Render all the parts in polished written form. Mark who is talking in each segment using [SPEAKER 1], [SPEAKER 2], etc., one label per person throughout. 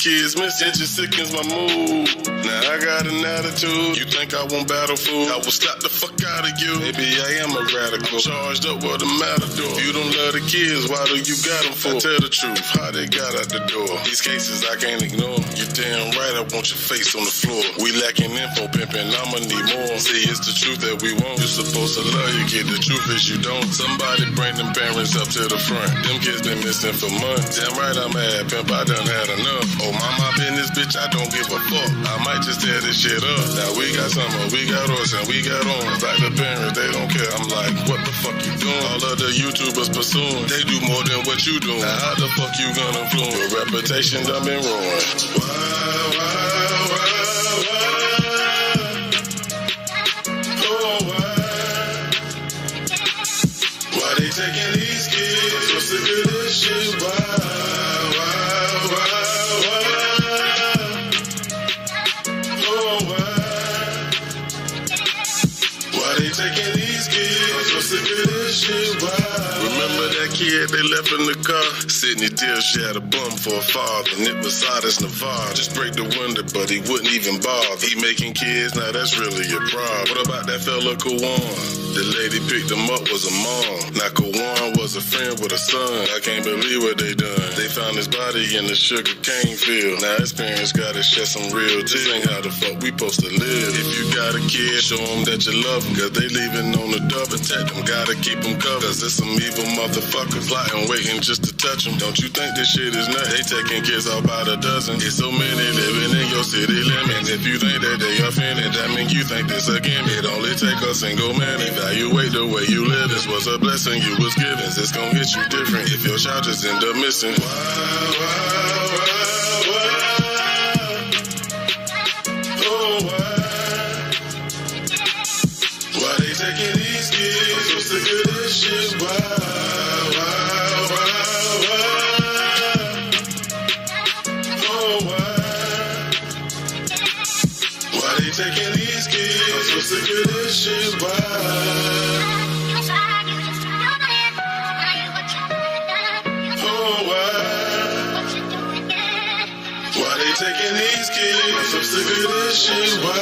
[SPEAKER 1] kids missing, it just sickens my mood. Now I got an attitude, you think I won't battle fool? I will slap the fuck out of you. Maybe I am a radical, charged up with a matador. If you don't love the kids, why do you got them for? Tell the truth, how they got out the door. These cases I can't ignore. You damn right I want your face on the floor. We lacking info, pimpin', I'ma need more. See, it's the truth that we want. You're supposed to love your kid, the truth is you don't. Somebody bring them parents up to the front. Them kids been missing for months. Damn right I'm mad, pimp, I done had enough. Oh, my business, bitch, I don't give a fuck. I might just tear this shit up. Now we got summer, we got horse, and we got on. Like the parents, they don't care. I'm like, what the fuck you doing? All of the YouTubers pursuing, they do more than what you doing. Now how the fuck you gonna influence? Your reputation done been ruined. Why they taking these kids? I'm so sick of this shit. Why they taking these kids? I'm so sick of this shit. Remember that kid they left in the car? Sydney Deal, she had a bum for a father, and it was Ardie Navarre. Just break the window, but he wouldn't even bother. He making kids, now that's really a problem. What about that fella Kawan? The lady picked him up was a mom. Now Kawan was a friend with a son. I can't believe what they done. They found his body in the sugar cane field. Now his parents gotta shed some real tears. This ain't how the fuck we supposed to live. If you got a kid, show them that you love them, cause they leaving on the door. Protect them, gotta keep them covered, cause there's some evil motherfuckers plotting, waiting just to touch them. Don't you think this shit is nuts? They taking kids out by the dozen. It's so many living in your city limits. If you think that they offended, that mean you think this again. It only take a single man. Evaluate the way you live. This was a blessing you was given. It's gonna hit you different if your child just end up missing. Why they taking these kids? I'm so sick of this shit. Why they taking these kids? I'm so sick of this shit. Why they taking these kids? I'm so sick of this shit. Why?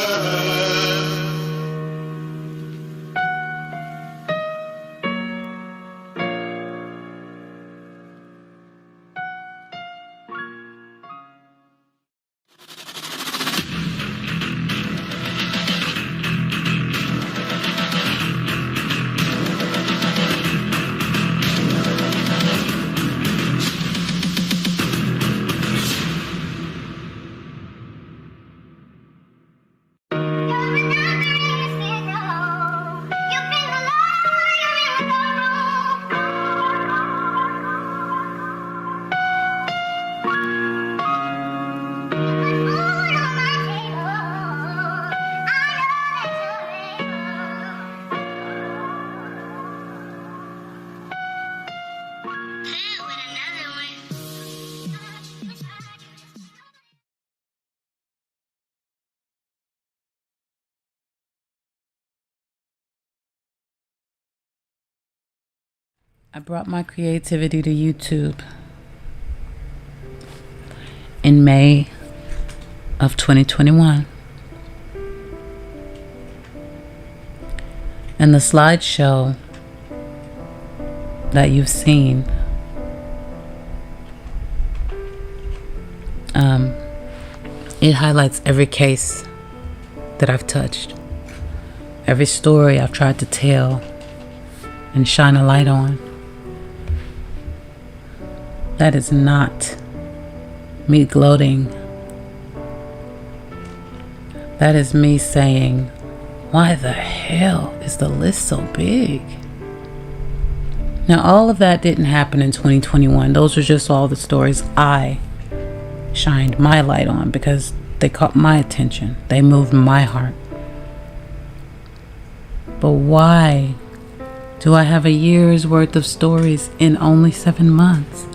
[SPEAKER 2] I brought my creativity to YouTube in May of 2021. And the slideshow that you've seen it highlights every case that I've touched, every story I've tried to tell and shine a light on. That is not me gloating. That is me saying, why the hell is the list so big? Now, all of that didn't happen in 2021. Those were just all the stories I shined my light on because they caught my attention. They moved my heart. But why do I have a year's worth of stories in only 7 months?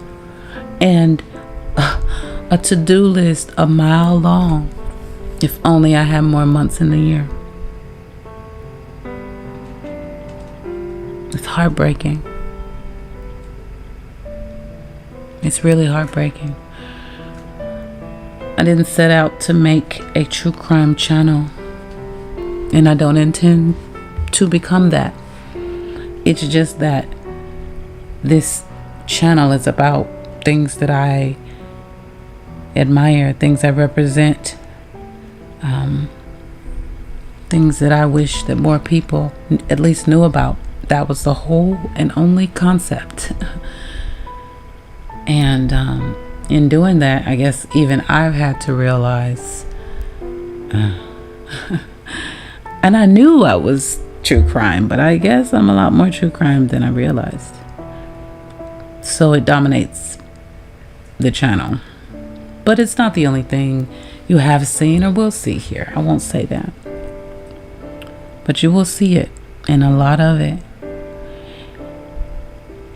[SPEAKER 2] And a to-do list a mile long. If only I had more months in the year. It's heartbreaking. It's really heartbreaking. I didn't set out to make a true crime channel, and I don't intend to become that. It's just that this channel is about things that I admire, things I represent, things that I wish that more people at least knew about. That was the whole and only concept. And in doing that, I guess even I've had to realize, and I knew I was true crime, but I guess I'm a lot more true crime than I realized. So it dominates the channel. But it's not the only thing you have seen or will see here. I won't say that. But you will see it, and a lot of it.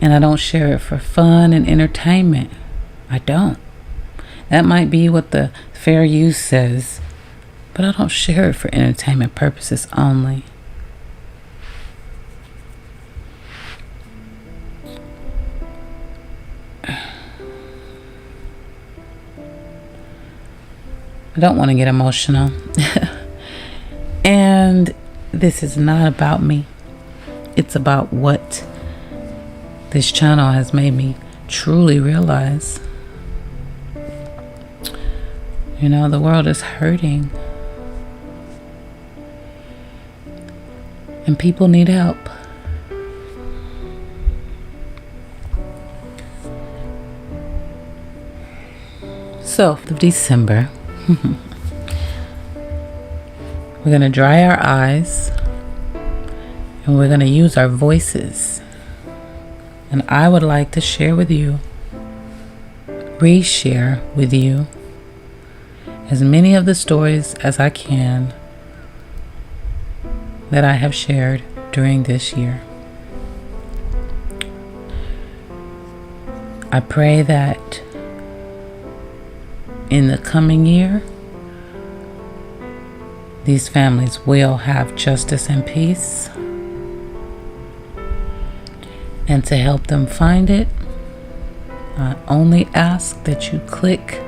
[SPEAKER 2] And I don't share it for fun and entertainment. I don't. That might be what the fair use says, but I don't share it for entertainment purposes only. I don't want to get emotional. And this is not about me. It's about what this channel has made me truly realize. You know, the world is hurting. And people need help. So, of December, we're going to dry our eyes and we're going to use our voices. And I would like to share with you, reshare with you, as many of the stories as I can that I have shared during this year. I pray that in the coming year, these families will have justice and peace. And to help them find it, I only ask that you click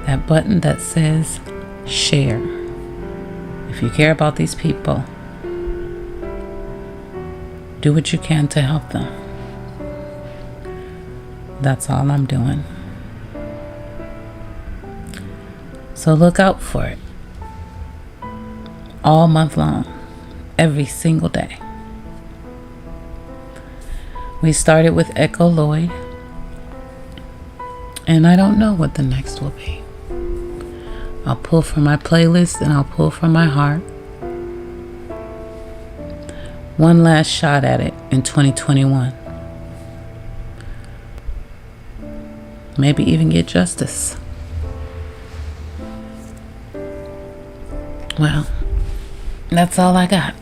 [SPEAKER 2] that button that says share. If you care about these people, do what you can to help them. That's all I'm doing. So look out for it. All month long, every single day. We started with Echo Lloyd, and I don't know what the next will be. I'll pull from my playlist and I'll pull from my heart. One last shot at it in 2021. Maybe even get justice. Well, that's all I got.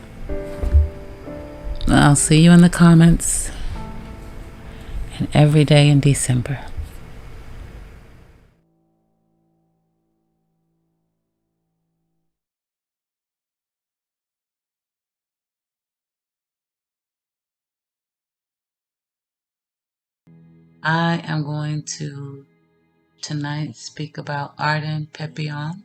[SPEAKER 2] I'll see you in the comments and every day in December. I am going to tonight speak about Arden Pepion.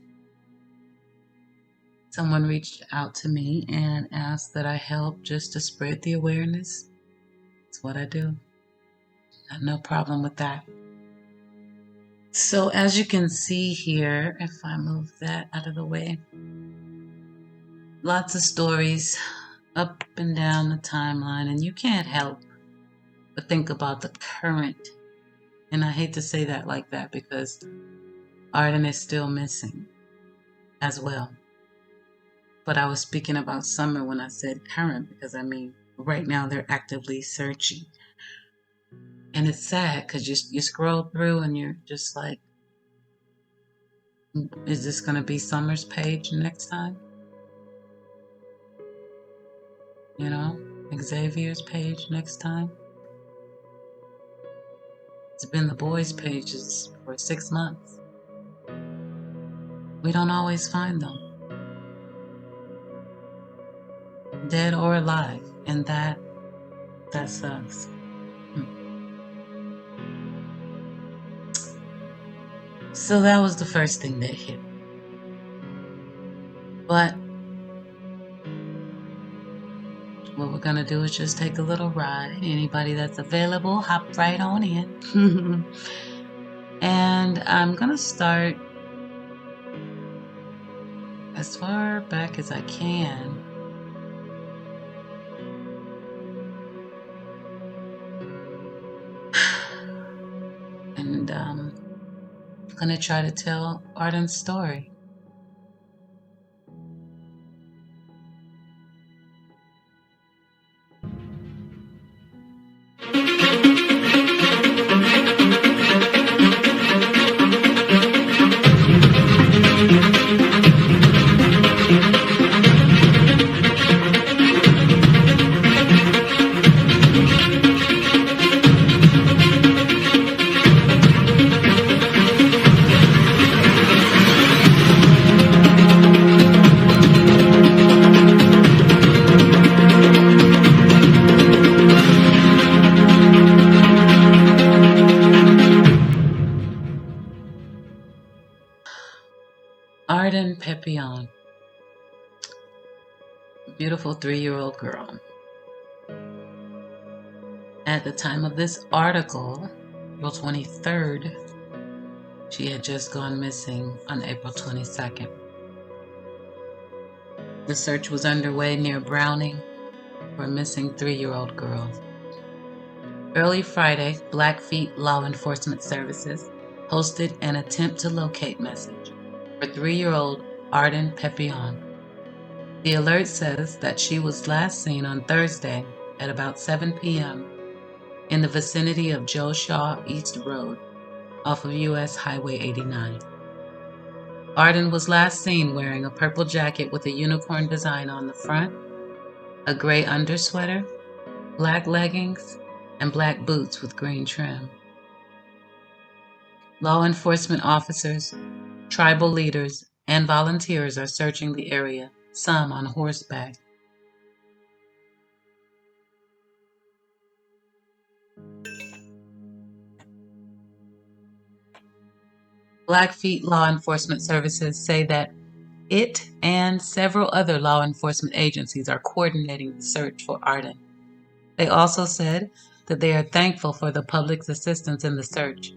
[SPEAKER 2] Someone reached out to me and asked that I help just to spread the awareness. It's what I do. I have no problem with that. So as you can see here, if I move that out of the way, lots of stories up and down the timeline, and you can't help but think about the current. And I hate to say that like that because Arden is still missing as well. But I was speaking about summer when I said current because I mean right now they're actively searching. And it's sad because you scroll through and you're just like, is this going to be Summer's page next time? You know, Xavier's page next time? It's been the boys' pages for 6 months. We don't always find them, dead or alive, and that sucks. So that was the first thing that hit. But what we're gonna do is just take a little ride. Anybody that's available, hop right on in. And I'm gonna start as far back as I can. And I'm gonna try to tell Arden's story. Arden Pepion, beautiful 3-year-old girl. At the time of this article, April 23rd, she had just gone missing on April 22nd. The search was underway near Browning for a missing 3-year-old girl. Early Friday, Blackfeet Law Enforcement Services posted an attempt to locate message for 3-year-old Arden Pepion. The alert says that she was last seen on Thursday at about 7 p.m. in the vicinity of Joe Shaw East Road off of US Highway 89. Arden was last seen wearing a purple jacket with a unicorn design on the front, a gray undersweater, black leggings, and black boots with green trim. Law enforcement officers, tribal leaders, and volunteers are searching the area, some on horseback. Blackfeet Law Enforcement Services say that it and several other law enforcement agencies are coordinating the search for Arden. They also said that they are thankful for the public's assistance in the search,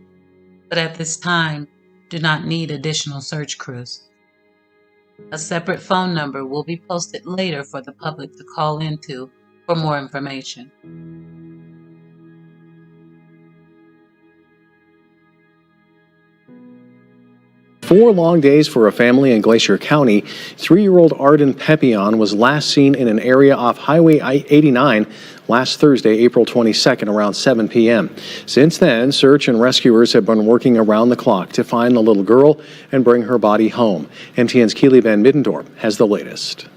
[SPEAKER 2] but at this time do not need additional search crews. A separate phone number will be posted later for the public to call into for more information.
[SPEAKER 3] 4 long days for a family in Glacier County. 3-year-old Arden Pepion was last seen in an area off Highway 89 last Thursday, April 22nd, around 7 p.m. Since then, search and rescuers have been working around the clock to find the little girl and bring her body home. MTN's Keely Van Middendorp has the latest.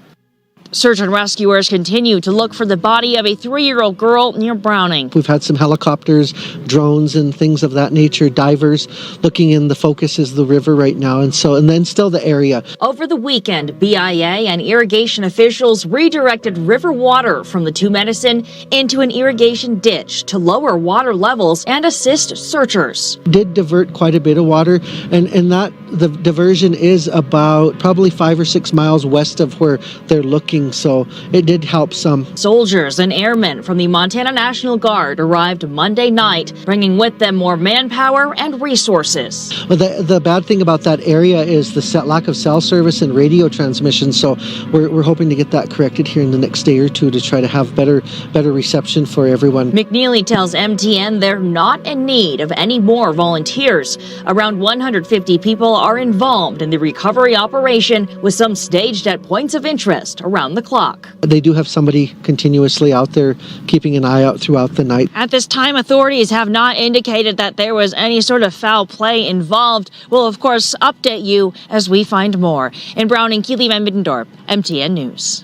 [SPEAKER 4] Search and rescuers continue to look for the body of a 3-year-old girl near Browning.
[SPEAKER 5] We've had some helicopters, drones, and things of that nature, divers looking in. The focus is the river right now, and then still the area.
[SPEAKER 4] Over the weekend, BIA and irrigation officials redirected river water from the Two Medicine into an irrigation ditch to lower water levels and assist searchers.
[SPEAKER 5] Did divert quite a bit of water, and that the diversion is about probably 5 or 6 miles west of where they're looking. So it did help some.
[SPEAKER 4] Soldiers and airmen from the Montana National Guard arrived Monday night, bringing with them more manpower and resources.
[SPEAKER 5] Well, the bad thing about that area is the lack of cell service and radio transmission. So we're hoping to get that corrected here in the next day or two to try to have better reception for everyone.
[SPEAKER 4] McNeely tells MTN they're not in need of any more volunteers. Around 150 people are involved in the recovery operation, with some staged at points of interest around the clock.
[SPEAKER 5] They do have somebody continuously out there keeping an eye out throughout the night.
[SPEAKER 4] At this time, authorities have not indicated that there was any sort of foul play involved. We'll, of course, update you as we find more. In Browning, Keely Van Middendorp, MTN News.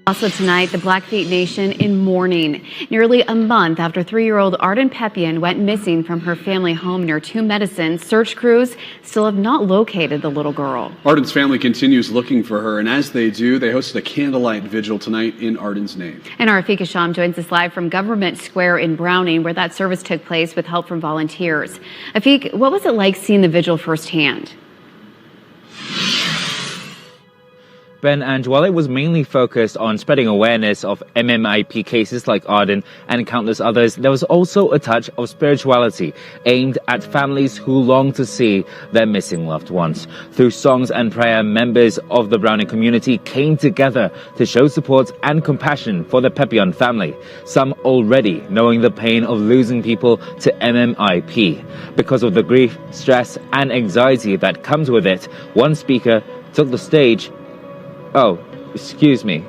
[SPEAKER 6] Also tonight, the Blackfeet Nation in mourning. Nearly a month after 3-year-old Arden Pepion went missing from her family home near Two Medicine, search crews still have not located the little girl.
[SPEAKER 7] Arden's family continues looking for her, and as they do, they hosted a candlelight vigil tonight in Arden's name.
[SPEAKER 6] And our Afika Sham joins us live from Government Square in Browning, where that service took place with help from volunteers. Afik, what was it like seeing the vigil firsthand?
[SPEAKER 8] Ben, and while it was mainly focused on spreading awareness of MMIP cases like Arden and countless others, there was also a touch of spirituality aimed at families who long to see their missing loved ones. Through songs and prayer, members of the Browning community came together to show support and compassion for the Pepion family, some already knowing the pain of losing people to MMIP. Because of the grief, stress, and anxiety that comes with it, one speaker took the stage. Oh, excuse me.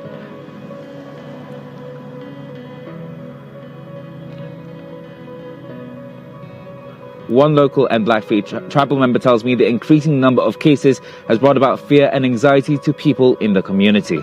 [SPEAKER 8] One local and Blackfeet tribal member tells me the increasing number of cases has brought about fear and anxiety to people in the community.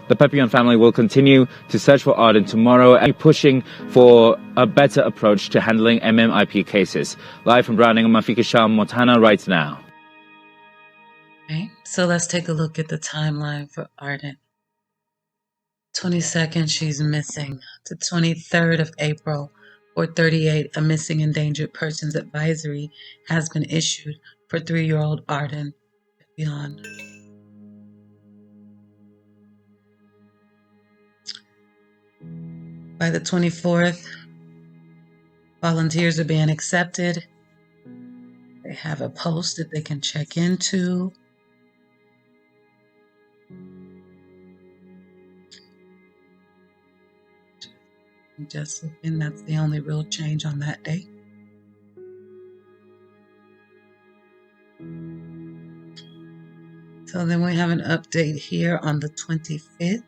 [SPEAKER 8] The Pepion family will continue to search for Arden tomorrow and pushing for a better approach to handling MMIP cases. Live from Browning, I'm Afika Sham, Montana right now.
[SPEAKER 2] Okay, so let's take a look at the timeline for Arden. 22nd, she's missing. The 23rd of April, 4:38, a missing endangered persons advisory has been issued for 3-year-old Arden Pepion. By the 24th, volunteers are being accepted. They have a post that they can check into. Just looking, that's the only real change on that date. So then we have an update here on the 25th.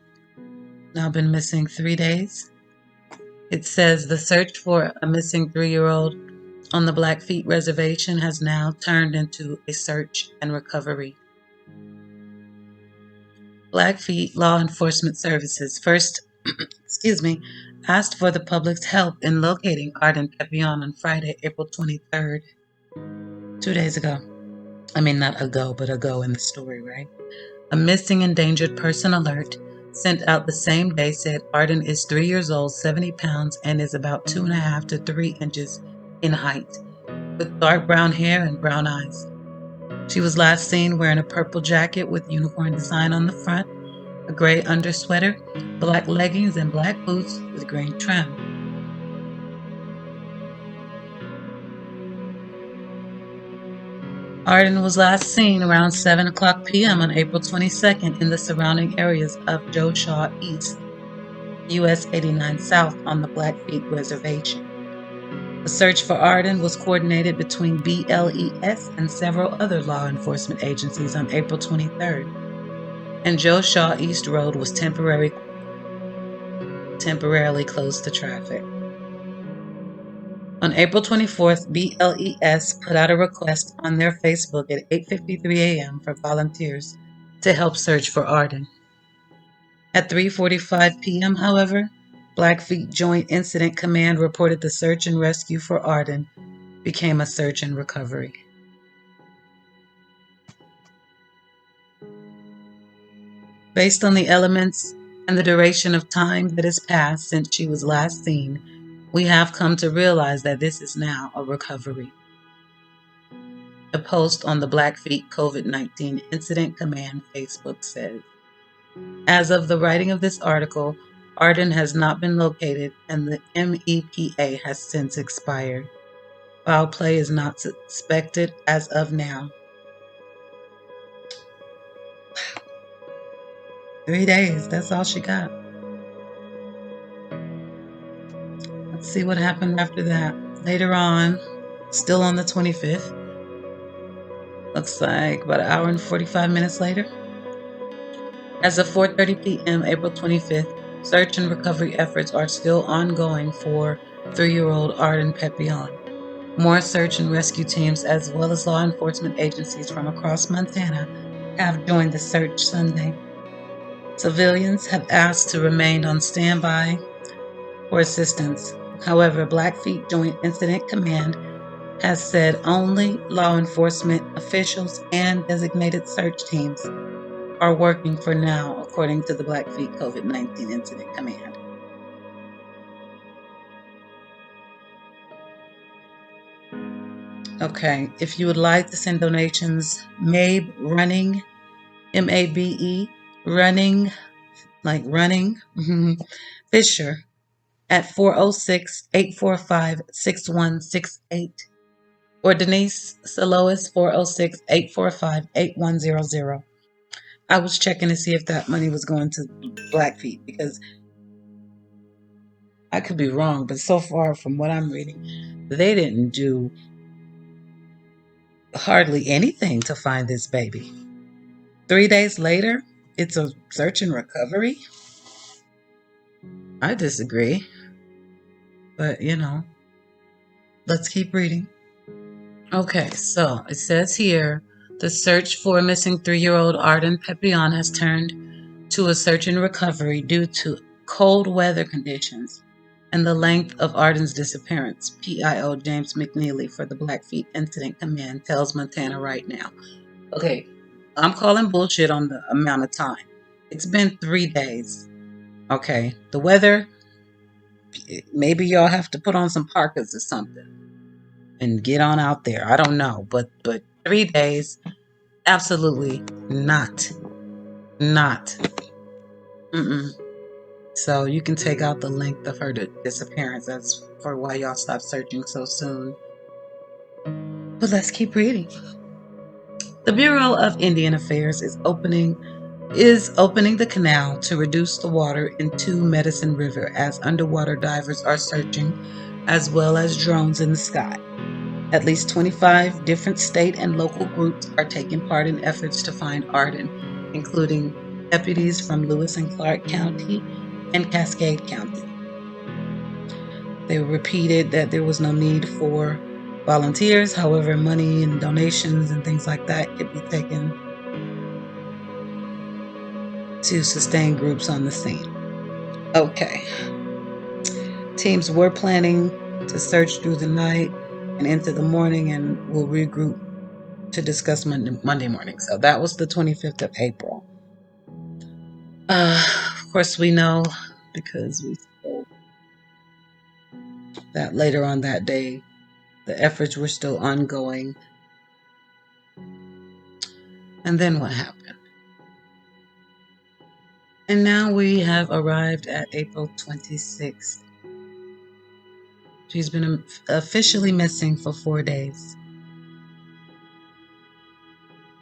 [SPEAKER 2] Now been missing 3 days. It says the search for a missing 3-year-old on the Blackfeet Reservation has now turned into a search and recovery. Blackfeet Law Enforcement Services first, asked for the public's help in locating Arden Pepion on Friday, April 23rd, 2 days ago. I mean, not ago, but ago in the story, right? A missing endangered person alert sent out the same day said Arden is 3 years old, 70 pounds, and is about 2.5 to 3 inches in height, with dark brown hair and brown eyes. She was last seen wearing a purple jacket with unicorn design on the front, a gray undersweater, black leggings, and black boots with green trim. Arden was last seen around 7:00 p.m. on April 22nd in the surrounding areas of Joe Shaw East, US 89 South on the Blackfeet Reservation. The search for Arden was coordinated between BLES and several other law enforcement agencies on April 23rd, and Joe Shaw East Road was temporarily closed to traffic. On April 24th, BLES put out a request on their Facebook at 8:53 a.m. for volunteers to help search for Arden. At 3:45 p.m., however, Blackfeet Joint Incident Command reported the search and rescue for Arden became a search and recovery. Based on the elements and the duration of time that has passed since she was last seen, we have come to realize that this is now a recovery. A post on the Blackfeet COVID-19 Incident Command Facebook says, as of the writing of this article, Arden has not been located and the MEPA has since expired. Foul play is not suspected as of now. 3 days, that's all she got. Let's see what happened after that. Later on, still on the 25th, looks like about 1 hour and 45 minutes later. As of 4:30 p.m. April 25th, search and recovery efforts are still ongoing for 3-year-old Arden Pepion. More search and rescue teams, as well as law enforcement agencies from across Montana, have joined the search Sunday. Civilians have asked to remain on standby for assistance. However, Blackfeet Joint Incident Command has said only law enforcement officials and designated search teams are working for now, according to the Blackfeet COVID-19 Incident Command. Okay, if you would like to send donations, MABE Running, M-A-B-E, Running, like running, Fisher, at 406-845-6168, or Denise Salois, 406-845-8100. I was checking to see if that money was going to Blackfeet, because I could be wrong, but so far from what I'm reading, they didn't do hardly anything to find this baby. 3 days later, it's a search and recovery? I disagree. But, let's keep reading. Okay, so it says here, the search for a missing 3-year-old Arden Pepion has turned to a search and recovery due to cold weather conditions and the length of Arden's disappearance. PIO James McNeely for the Blackfeet Incident Command tells Montana Right Now. Okay, I'm calling bullshit on the amount of time. It's been 3 days. Okay, the weather, maybe y'all have to put on some parkas or something and get on out there. I don't know, but 3 days, absolutely not. So you can take out the length of her disappearance. That's for why y'all stopped searching so soon. But let's keep reading. The Bureau of Indian Affairs is opening the canal to reduce the water into Medicine River as underwater divers are searching, as well as drones in the sky. At least 25 different state and local groups are taking part in efforts to find Arden, including deputies from Lewis and Clark County and Cascade County. They repeated that there was no need for volunteers. However, money and donations and things like that could be taken to sustain groups on the scene. Okay. Teams were planning to search through the night and into the morning, and we'll regroup to discuss Monday morning. So that was the 25th of April. Of course, we know, because we spoke, that later on that day, the efforts were still ongoing. And then what happened? And now we have arrived at April 26th. She's been officially missing for 4 days.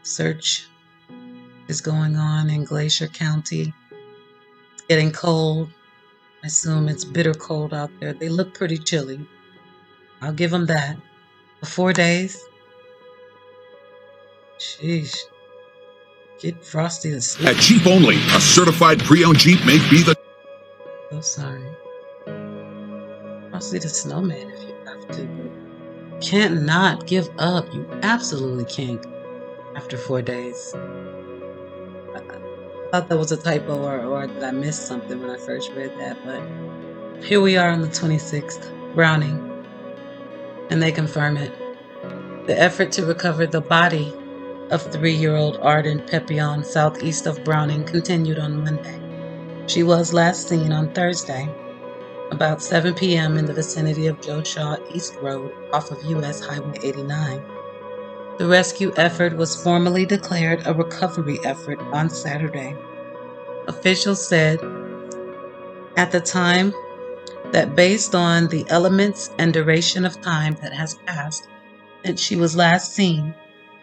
[SPEAKER 2] Search is going on in Glacier County. It's getting cold. I assume it's bitter cold out there. They look pretty chilly. I'll give them that. For 4 days? Sheesh. Get Frosty to sleep.
[SPEAKER 9] At Jeep Only, a certified pre-owned Jeep may be the...
[SPEAKER 2] So sorry. Frosty the Snowman if you have to. But can't not give up. You absolutely can't after 4 days. I thought that was a typo or did I miss something when I first read that, but here we are on the 26th, Browning, and they confirm it. The effort to recover the body of 3-year-old Arden Pepion southeast of Browning continued on Monday. She was last seen on Thursday, about 7 p.m. in the vicinity of Joe Shaw East Road off of U.S. Highway 89. The rescue effort was formally declared a recovery effort on Saturday. Officials said at the time that based on the elements and duration of time that has passed since she was last seen,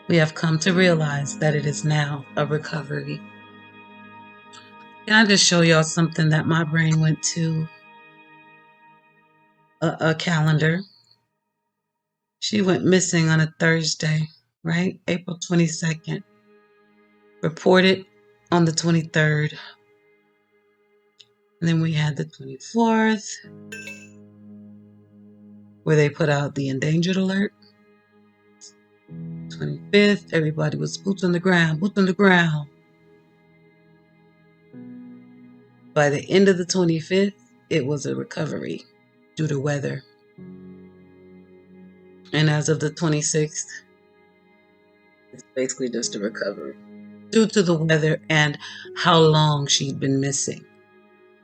[SPEAKER 2] we have come to realize that it is now a recovery. Can I just show y'all something that my brain went to? A calendar. She went missing on a Thursday, right? April 22nd. Reported on the 23rd. And then we had the 24th. where they put out the endangered alert. 25th, everybody was boots on the ground, boots on the ground. By the end of the 25th, it was a recovery due to weather. And as of the 26th, it's basically just a recovery due to the weather and how long she'd been missing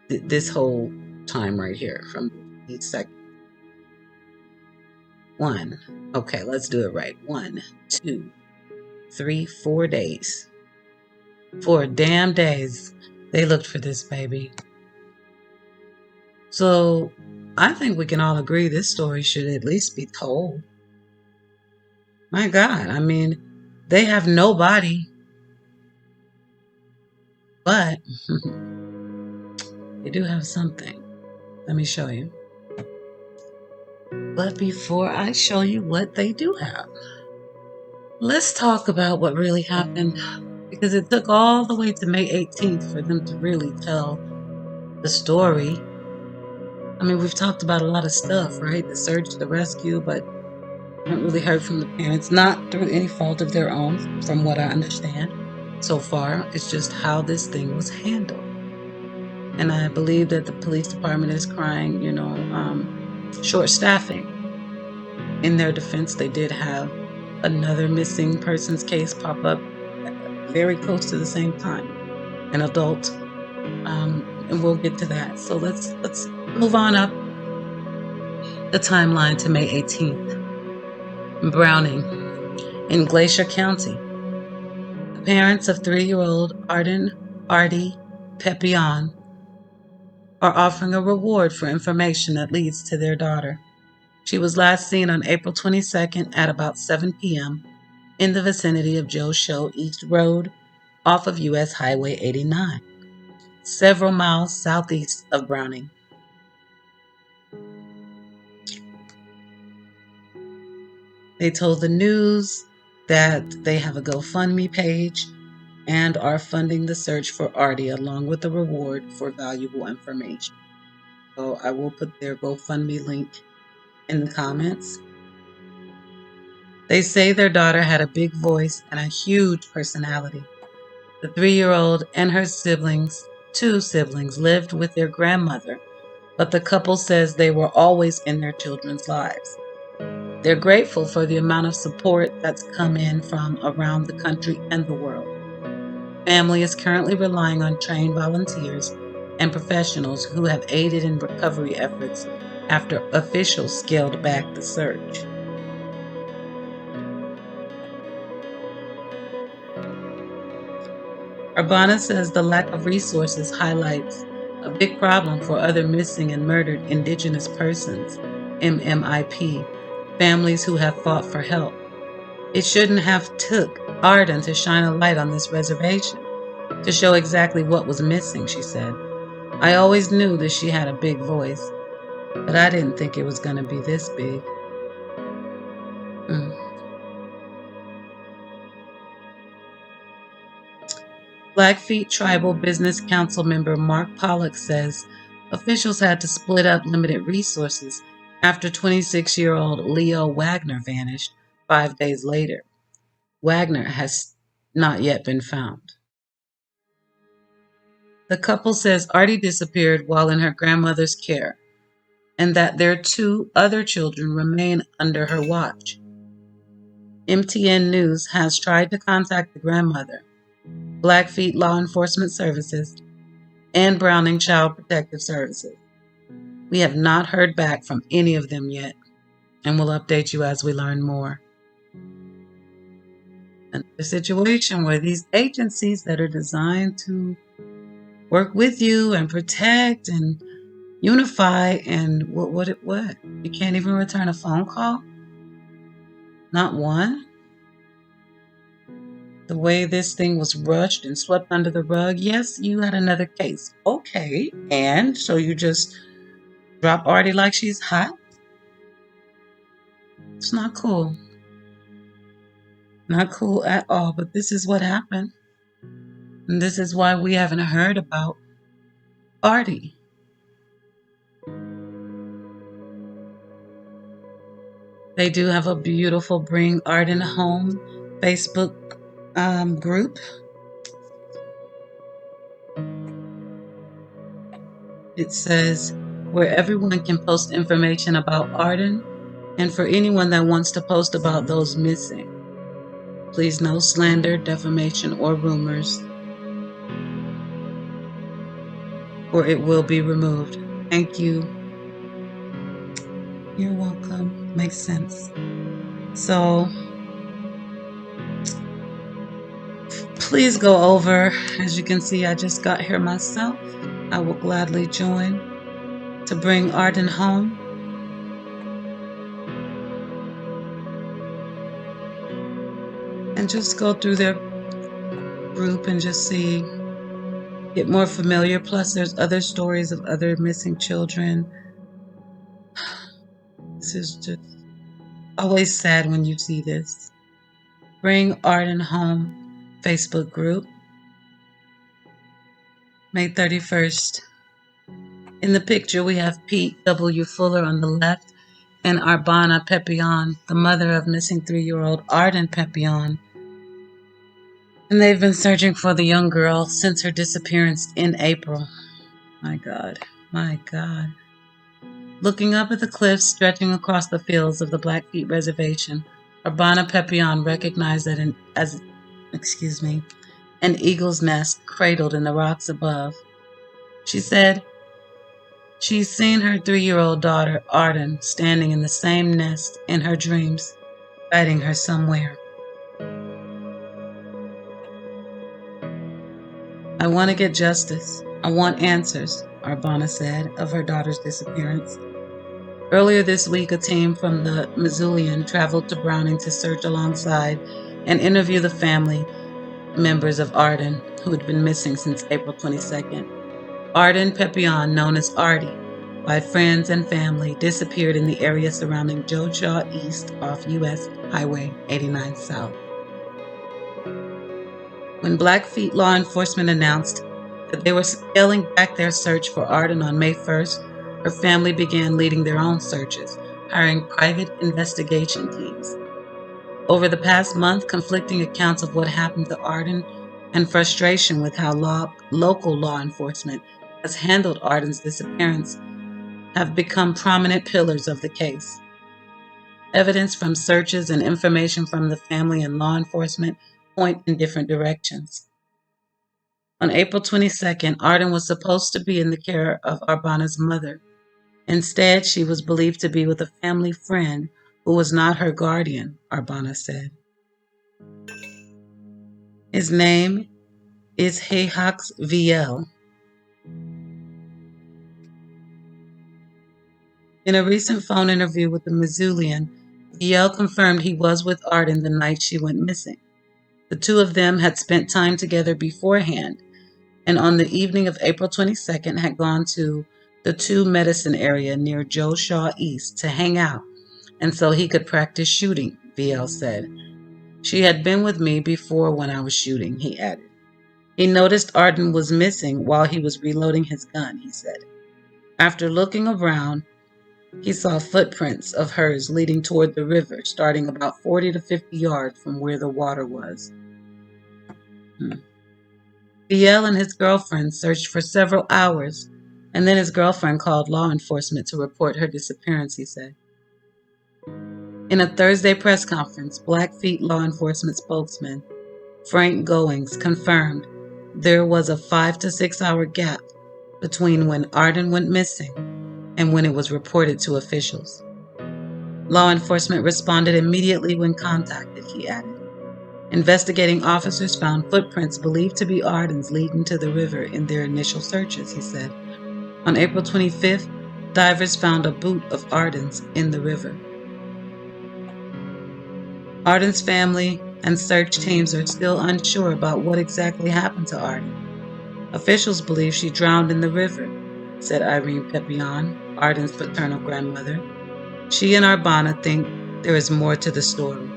[SPEAKER 2] this whole time right here from each second. 1. Okay, let's do it right. 1, 2, 3, 4 days. 4 damn days they looked for this baby. So I think we can all agree this story should at least be told. My God, I mean, they have no body, but they do have something. Let me show you. But before I show you what they do have, let's talk about what really happened, because it took all the way to May 18th for them to really tell the story. I mean, we've talked about a lot of stuff, right? The search, the rescue, but I haven't really heard from the parents, not through any fault of their own, from what I understand so far. It's just how this thing was handled. And I believe that the police department is crying, short staffing. In their defense, they did have another missing persons case pop up very close to the same time, an adult, and we'll get to that. So let's move on up the timeline to May 18th. Browning in Glacier County. The parents of 3-year-old Ardie Pepion are offering a reward for information that leads to their daughter. She was last seen on April 22nd at about 7 p.m. in the vicinity of Joe Show East Road off of U.S. Highway 89, several miles southeast of Browning. They told the news that they have a GoFundMe page and are funding the search for Ardie along with the reward for valuable information. So I will put their GoFundMe link in the comments. They say their daughter had a big voice and a huge personality. The 3-year-old and her siblings, 2 siblings, lived with their grandmother, but the couple says they were always in their children's lives. They're grateful for the amount of support that's come in from around the country and the world. Family is currently relying on trained volunteers and professionals who have aided in recovery efforts after officials scaled back the search. Urbana says the lack of resources highlights a big problem for other missing and murdered Indigenous persons, MMIP, families who have fought for help. It shouldn't have took Arden to shine a light on this reservation to show exactly what was missing, she said. I always knew that she had a big voice, but I didn't think it was going to be this big. Blackfeet Tribal Business Council member Mark Pollock says officials had to split up limited resources after 26-year-old Leo Wagner vanished 5 days later. Wagner has not yet been found. The couple says Ardie disappeared while in her grandmother's care and that their 2 other children remain under her watch. MTN News has tried to contact the grandmother, Blackfeet Law Enforcement Services, and Browning Child Protective Services. We have not heard back from any of them yet, and we'll update you as we learn more. Another situation where these agencies that are designed to work with you and protect and unify, and what? You can't even return a phone call? Not one? The way this thing was rushed and swept under the rug. Yes, you had another case. Okay, and so you just drop Ardie like she's hot? It's not cool. Not cool at all, but this is what happened. And this is why we haven't heard about Ardie. They do have a beautiful Bring Arden Home Facebook group. It says, where everyone can post information about Arden, and for anyone that wants to post about those missing. Please no slander, defamation, or rumors, or it will be removed. Thank you. You're welcome. Makes sense. So please go over. As you can see, I just got here myself. I will gladly join to bring Arden home. And just go through their group and just see, get more familiar. Plus, there's other stories of other missing children. This is just always sad when you see this. Bring Arden Home Facebook group, May 31st. In the picture, we have Pete W. Fuller on the left and Arden Pepion, the mother of missing 3-year-old Arden Pepion. And they've been searching for the young girl since her disappearance in April. My God, my God. Looking up at the cliffs stretching across the fields of the Blackfeet Reservation, Arden Pepion recognized that an eagle's nest cradled in the rocks above. She said she's seen her 3-year-old daughter, Arden, standing in the same nest in her dreams, guiding her somewhere. I want to get justice. I want answers, Arden said of her daughter's disappearance. Earlier this week, a team from the Missoulian traveled to Browning to search alongside and interview the family members of Arden, who had been missing since April 22nd. Arden Pepion, known as Ardie by friends and family, disappeared in the area surrounding Joshua East off U.S. Highway 89 South. When Blackfeet Law Enforcement announced that they were scaling back their search for Arden on May 1st, her family began leading their own searches, hiring private investigation teams. Over the past month, conflicting accounts of what happened to Arden and frustration with how local law enforcement has handled Arden's disappearance have become prominent pillars of the case. Evidence from searches and information from the family and law enforcement point in different directions. On April 22nd, Arden was supposed to be in the care of Arden's mother. Instead, she was believed to be with a family friend who was not her guardian, Arden said. His name is Hayhax VL. In a recent phone interview with the Missoulian, VL confirmed he was with Arden the night she went missing. The two of them had spent time together beforehand, and on the evening of April 22nd had gone to the 2 Medicine area near Joshua East to hang out, and so he could practice shooting, VL said. She had been with me before when I was shooting, he added. He noticed Arden was missing while he was reloading his gun, he said. After looking around, he saw footprints of hers leading toward the river, starting about 40 to 50 yards from where the water was. VL and his girlfriend searched for several hours, and then his girlfriend called law enforcement to report her disappearance, he said. In a Thursday press conference, Blackfeet Law Enforcement spokesman Frank Goings confirmed there was a 5 to 6 hour gap between when Arden went missing and when it was reported to officials. Law enforcement responded immediately when contacted, he added. Investigating officers found footprints believed to be Arden's leading to the river in their initial searches, he said. On April 25th, divers found a boot of Arden's in the river. Arden's family and search teams are still unsure about what exactly happened to Arden. Officials believe she drowned in the river, said Arden Pepion, Arden's paternal grandmother. She and Arden think there is more to the story.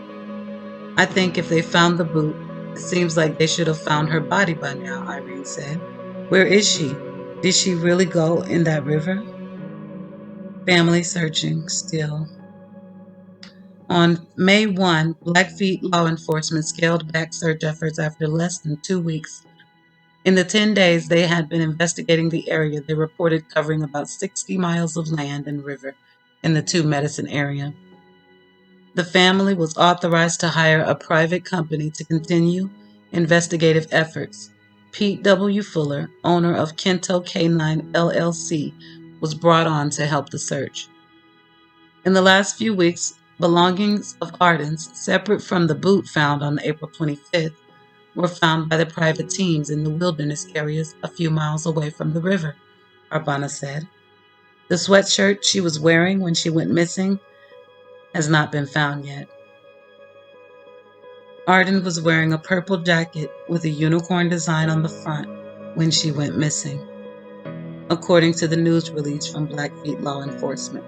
[SPEAKER 2] I think if they found the boot, it seems like they should have found her body by now, Irene said. Where is she? Did she really go in that river? Family searching still. On May 1, Blackfeet Law Enforcement scaled back search efforts after less than 2 weeks. In the 10 days they had been investigating the area, they reported covering about 60 miles of land and river in the Two Medicine area. The family was authorized to hire a private company to continue investigative efforts. Pete W. Fuller, owner of Kento K9 LLC, was brought on to help the search. In the last few weeks, belongings of Arden's, separate from the boot found on April 25th, were found by the private teams in the wilderness areas a few miles away from the river, Arbana said. The sweatshirt she was wearing when she went missing has not been found yet. Arden was wearing a purple jacket with a unicorn design on the front when she went missing, according to the news release from Blackfeet Law Enforcement.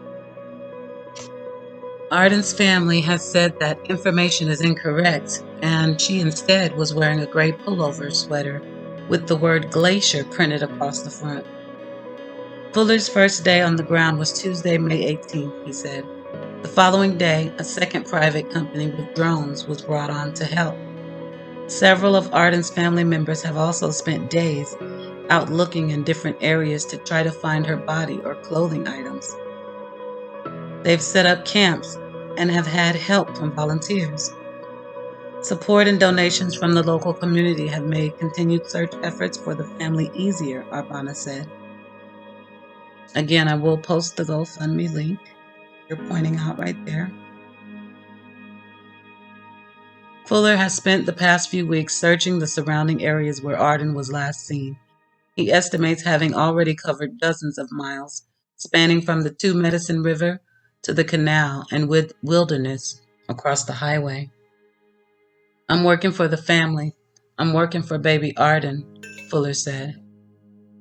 [SPEAKER 2] Arden's family has said that information is incorrect, and she instead was wearing a gray pullover sweater with the word glacier printed across the front. Fuller's first day on the ground was Tuesday, May 18th, he said. The following day, a second private company with drones was brought on to help. Several of Arden's family members have also spent days out looking in different areas to try to find her body or clothing items. They've set up camps and have had help from volunteers. Support and donations from the local community have made continued search efforts for the family easier, Arbana said. Again, I will post the GoFundMe link you're pointing out right there. Fuller has spent the past few weeks searching the surrounding areas where Arden was last seen. He estimates having already covered dozens of miles, spanning from the Two Medicine River to the canal and wilderness across the highway. I'm working for the family. I'm working for baby Arden, Fuller said.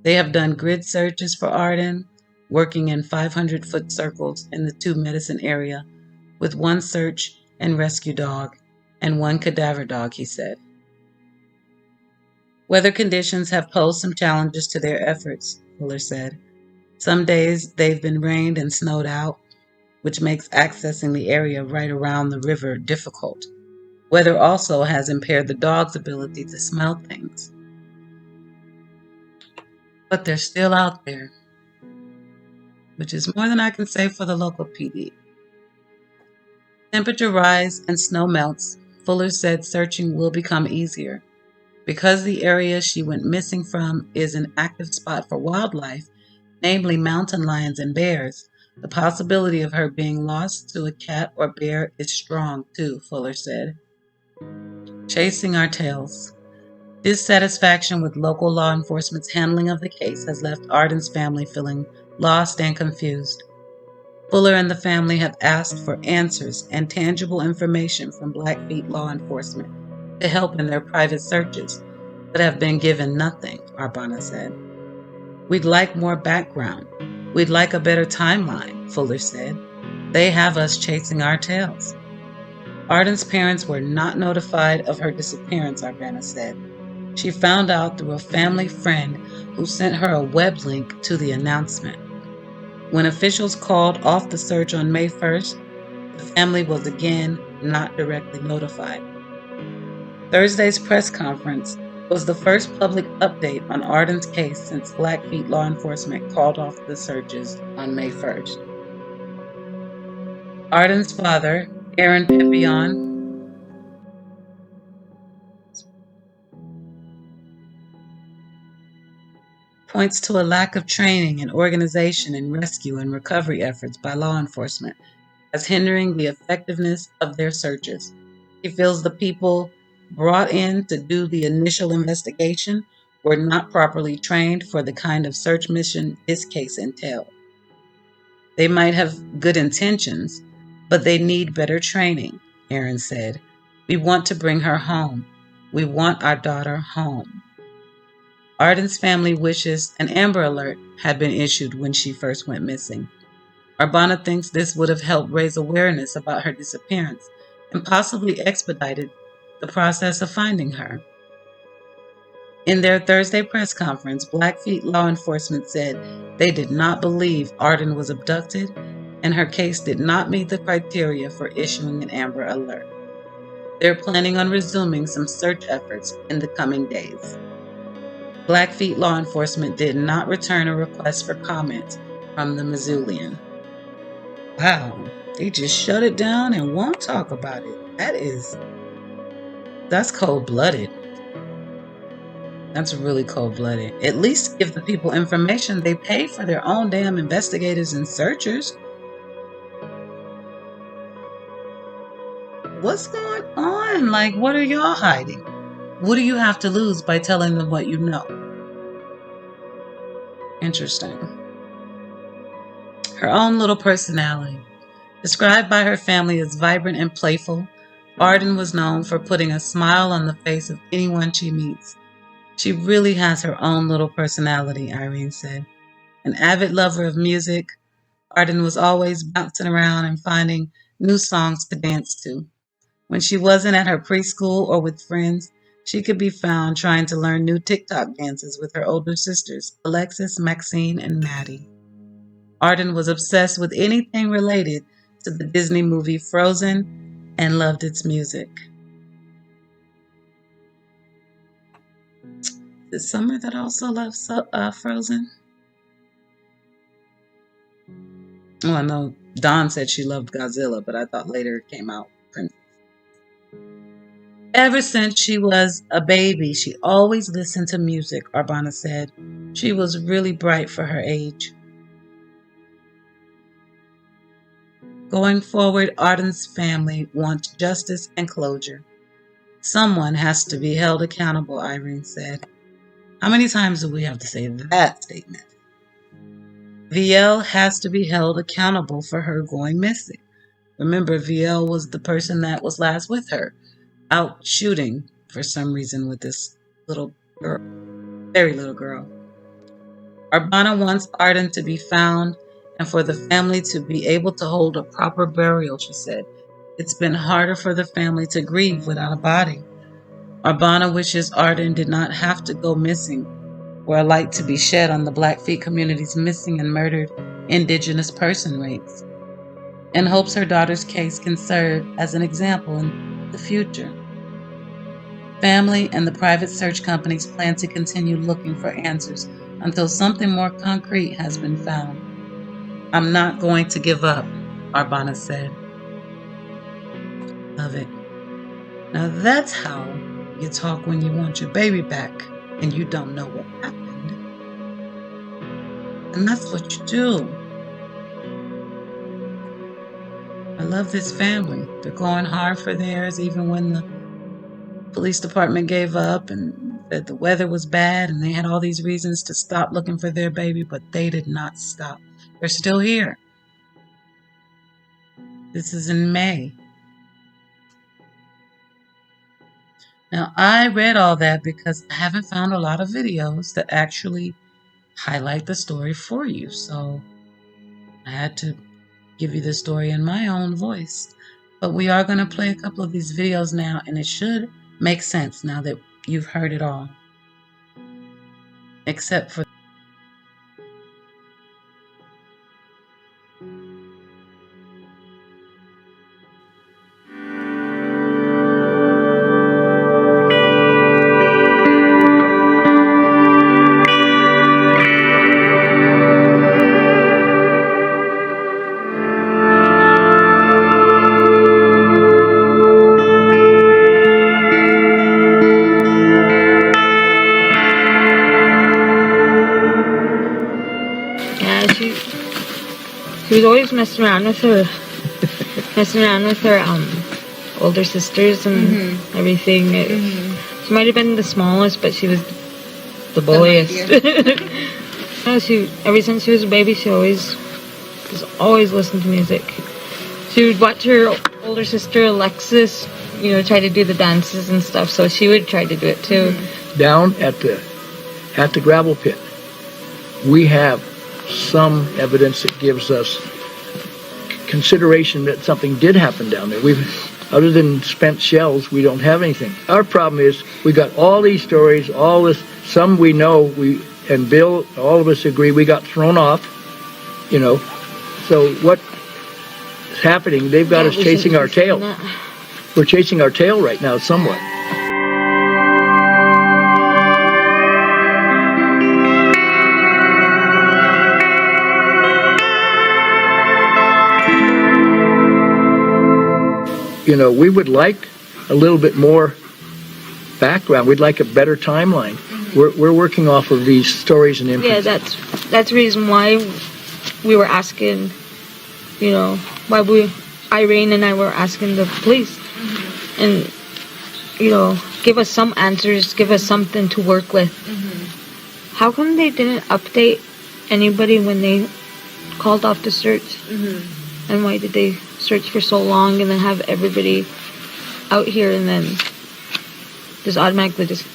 [SPEAKER 2] They have done grid searches for Arden, working in 500-foot circles in the Two Medicine area with one search and rescue dog and one cadaver dog, he said. Weather conditions have posed some challenges to their efforts, Fuller said. Some days they've been rained and snowed out, which makes accessing the area right around the river difficult. Weather also has impaired the dog's ability to smell things. But they're still out there, which is more than I can say for the local PD. Temperature rise and snow melts, Fuller said searching will become easier. Because the area she went missing from is an active spot for wildlife, namely mountain lions and bears, the possibility of her being lost to a cat or bear is strong too, Fuller said. Chasing our tails. Dissatisfaction with local law enforcement's handling of the case has left Arden's family feeling lost and confused. Fuller and the family have asked for answers and tangible information from Blackfeet Law Enforcement to help in their private searches, but have been given nothing, Arbana said. We'd like more background. We'd like a better timeline, Fuller said. They have us chasing our tails. Arden's parents were not notified of her disappearance, Arbana said. She found out through a family friend who sent her a web link to the announcement. When officials called off the search on May 1st, the family was again not directly notified. Thursday's press conference was the first public update on Arden's case since Blackfeet Law Enforcement called off the searches on May 1st. Arden's father, Arden Pepion, points to a lack of training and organization in rescue and recovery efforts by law enforcement as hindering the effectiveness of their searches. He feels the people brought in to do the initial investigation were not properly trained for the kind of search mission this case entailed. They might have good intentions, but they need better training, Aaron said. We want to bring her home. We want our daughter home. Arden's family wishes an Amber Alert had been issued when she first went missing. Arbana thinks this would have helped raise awareness about her disappearance and possibly expedited the process of finding her. In their Thursday press conference, Blackfeet Law Enforcement said they did not believe Arden was abducted and her case did not meet the criteria for issuing an Amber Alert. They're planning on resuming some search efforts in the coming days. Blackfeet Law Enforcement did not return a request for comment from the Missoulian. Wow, they just shut it down and won't talk about it. That's cold-blooded. That's really cold-blooded. At least give the people information. They pay for their own damn investigators and searchers. What's going on? Like, what are y'all hiding? What do you have to lose by telling them what you know? Interesting. Her own little personality. Described by her family as vibrant and playful, Arden was known for putting a smile on the face of anyone she meets. She really has her own little personality, Irene said. An avid lover of music, Arden was always bouncing around and finding new songs to dance to. When she wasn't at her preschool or with friends, she could be found trying to learn new TikTok dances with her older sisters, Alexis, Maxine, and Maddie. Arden was obsessed with anything related to the Disney movie Frozen and loved its music. Is it Summer that also loves Frozen? Well, I know Dawn said she loved Godzilla, but I thought later it came out Princess. Ever since she was a baby, she always listened to music, Arbana said. She was really bright for her age. Going forward, Arden's family wants justice and closure. Someone has to be held accountable, Irene said. How many times do we have to say that statement? VL has to be held accountable for her going missing. Remember, VL was the person that was last with her, out shooting for some reason with this little girl, very little girl. Arbana wants Arden to be found and for the family to be able to hold a proper burial, she said. It's been harder for the family to grieve without a body. Arbana wishes Arden did not have to go missing, or a light to be shed on the Blackfeet community's missing and murdered Indigenous person rates, and hopes her daughter's case can serve as an example in the future. Family and the private search companies plan to continue looking for answers until something more concrete has been found. I'm not going to give up, Arbana said. Love it. Now that's how you talk when you want your baby back and you don't know what happened. And that's what you do. I love this family. They're going hard for theirs even when the police department gave up and said the weather was bad and they had all these reasons to stop looking for their baby, but they did not stop. They're still here. This is in May. Now, I read all that because I haven't found a lot of videos that actually highlight the story for you. So I had to give you the story in my own voice. But we are going to play a couple of these videos now, and it should make sense now that you've heard it all. Except for
[SPEAKER 10] she was always messing around with her older sisters and everything. She might have been the smallest, but she was the bulliest. Ever since she was a baby, she always listened to music. She would watch her older sister Alexis, try to do the dances and stuff, so she would try to do it too.
[SPEAKER 11] Down at the gravel pit, we have some evidence that gives us consideration that something did happen down there. Other than spent shells, we don't have anything. Our problem is we got all these stories, all this, some we know, and Bill, all of us agree we got thrown off, So happening, they've got us chasing our tail. We're chasing our tail right now somewhat. You know, we would like a little bit more background. We'd like a better timeline. We're working off of these stories and inferences.
[SPEAKER 10] Yeah, that's the reason why we were asking, you know, Irene and I were asking the police, and, you know, give us some answers, give us something to work with. How come they didn't update anybody when they called off the search? And why did they search for so long and then have everybody out here and then just automatically just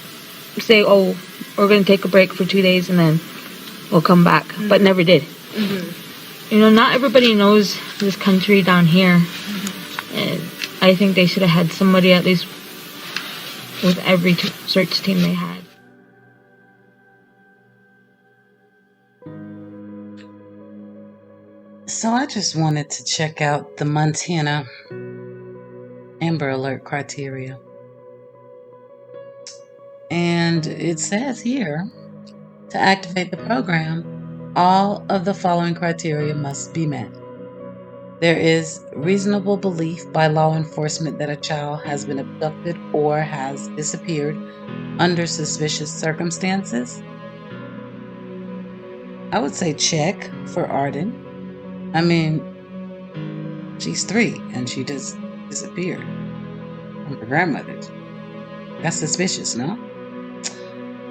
[SPEAKER 10] say, oh, we're going to take a break for 2 days and then we'll come back, but never did. You know, not everybody knows this country down here, and I think they should have had somebody at least with every search team they had.
[SPEAKER 2] So I just wanted to check out the Montana Amber Alert criteria. And it says here, to activate the program, all of the following criteria must be met. There is reasonable belief by law enforcement that a child has been abducted or has disappeared under suspicious circumstances. I would say check for Arden. I mean, she's 3 and she just disappeared from her grandmother's. That's suspicious, no?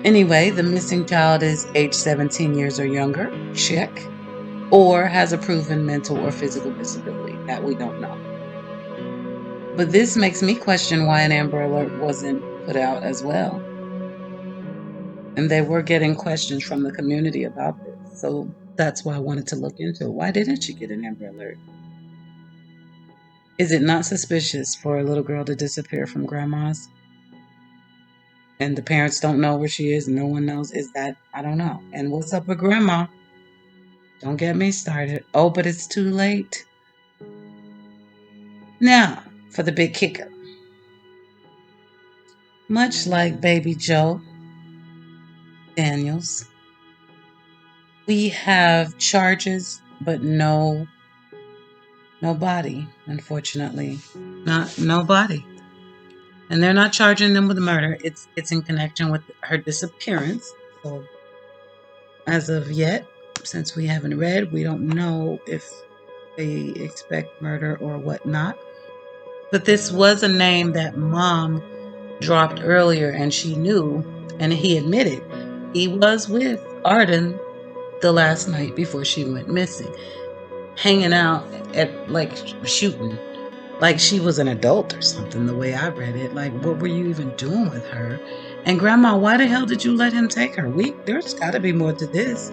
[SPEAKER 2] Anyway, the missing child is age 17 years or younger, check, or has a proven mental or physical disability that we don't know. But this makes me question why an Amber Alert wasn't put out as well. And they were getting questions from the community about this, so that's why I wanted to look into it. Why didn't she get an Amber Alert? Is it not suspicious for a little girl to disappear from grandma's? And the parents don't know where she is, and no one knows. Is that, I don't know. And what's up with grandma? Don't get me started. Oh, but it's too late. Now, for the big kicker. Much like baby Joe Daniels, we have charges, but no body, unfortunately. No body. And they're not charging them with murder. It's in connection with her disappearance. So as of yet, since we haven't read, we don't know if they expect murder or whatnot. But this was a name that Mom dropped earlier, and she knew, and he admitted he was with Arden the last night before she went missing, hanging out at, like, shooting. Like she was an adult or something, the way I read it. Like, what were you even doing with her? And Grandma, why the hell did you let him take her? There's got to be more to this.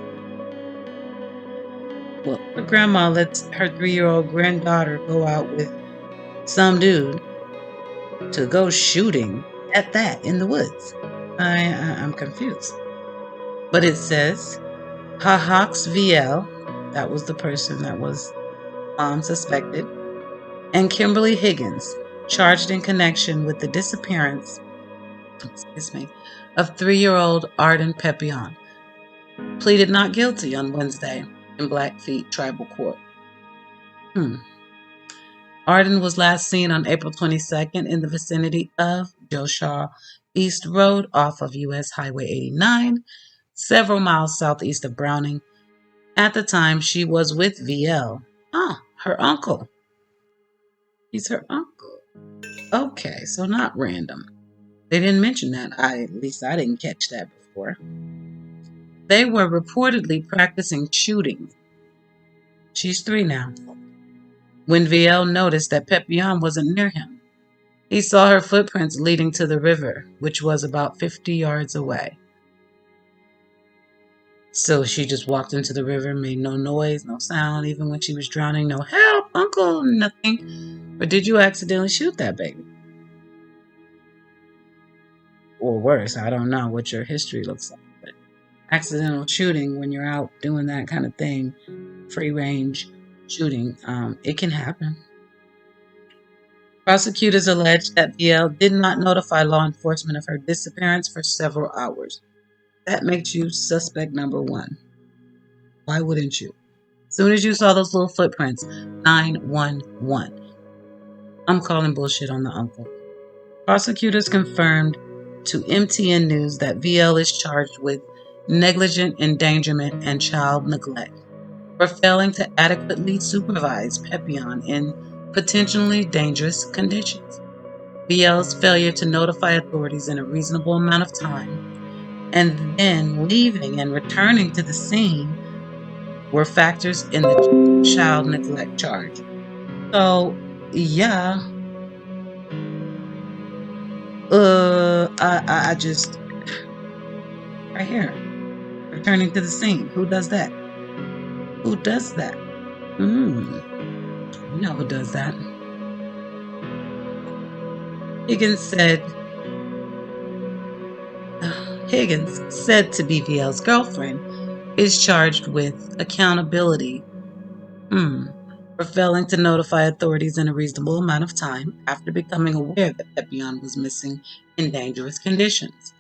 [SPEAKER 2] Well, her grandma lets her 3-year-old granddaughter go out with some dude to go shooting at that in the woods. I'm confused. But it says, Hahax VL, that was the person that was suspected, and Kimberly Higgins, charged in connection with the disappearance, of 3-year-old Arden Pepion, pleaded not guilty on Wednesday in Blackfeet Tribal Court. Arden was last seen on April 22nd in the vicinity of Joshua East Road off of U.S. Highway 89, several miles southeast of Browning. At the time, she was with VL. Her uncle. He's her uncle. Okay, so not random. They didn't mention that. At least I didn't catch that before. They were reportedly practicing shooting. She's 3 now. When VL noticed that Pepion wasn't near him, he saw her footprints leading to the river, which was about 50 yards away. So she just walked into the river, made no noise, no sound, even when she was drowning, no help, uncle, nothing. Or did you accidentally shoot that baby? Or worse, I don't know what your history looks like, but accidental shooting when you're out doing that kind of thing, free range shooting, it can happen. Prosecutors alleged that VL did not notify law enforcement of her disappearance for several hours. That makes you suspect number one. Why wouldn't you? As soon as you saw those little footprints, 911. I'm calling bullshit on the uncle. Prosecutors confirmed to MTN News that VL is charged with negligent endangerment and child neglect for failing to adequately supervise Pepion in potentially dangerous conditions. VL's failure to notify authorities in a reasonable amount of time and then leaving and returning to the scene were factors in the child neglect charge. So, yeah. I just, right here, returning to the scene. Who does that? Who does that? You know who does that. Higgins said to be VL's girlfriend, is charged with accountability for failing to notify authorities in a reasonable amount of time after becoming aware that Pepion was missing in dangerous conditions.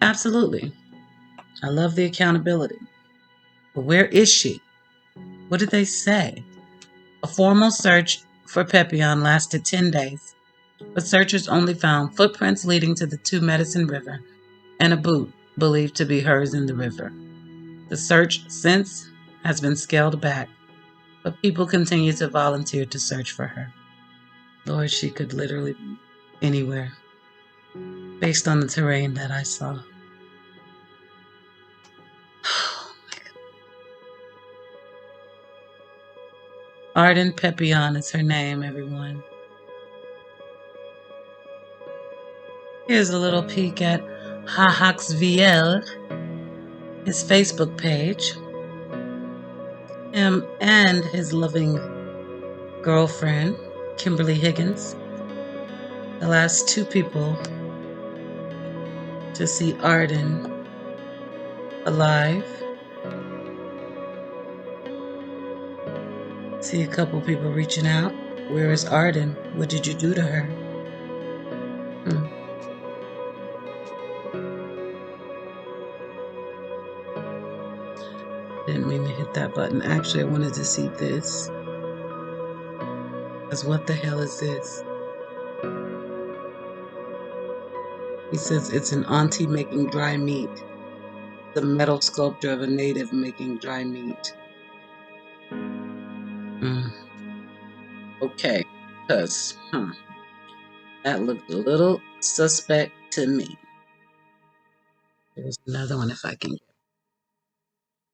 [SPEAKER 2] Absolutely. I love the accountability. But where is she? What did they say? A formal search for Pepion lasted 10 days, but searchers only found footprints leading to the Two Medicine River and a boot believed to be hers in the river. The search since has been scaled back, but people continue to volunteer to search for her. Lord, she could literally be anywhere, based on the terrain that I saw. Arden Pepion is her name, everyone. Here's a little peek at Hahaxvl, his Facebook page. Him and his loving girlfriend, Kimberly Higgins, the last two people to see Arden alive. See a couple people reaching out. Where is Arden? What did you do to her? Didn't mean to hit that button. Actually, I wanted to see this. Because what the hell is this? He says it's an auntie making dry meat. The metal sculpture of a native making dry meat. Okay, because that looked a little suspect to me. There's another one if I can. Let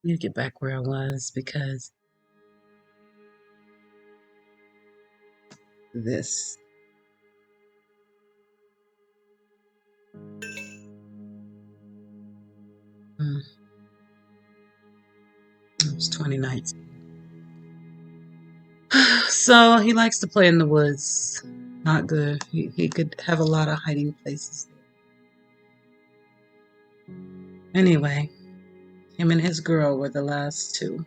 [SPEAKER 2] me get back where I was because this. It was 2019. So he likes to play in the woods. Not good. He could have a lot of hiding places. Anyway, him and his girl were the last two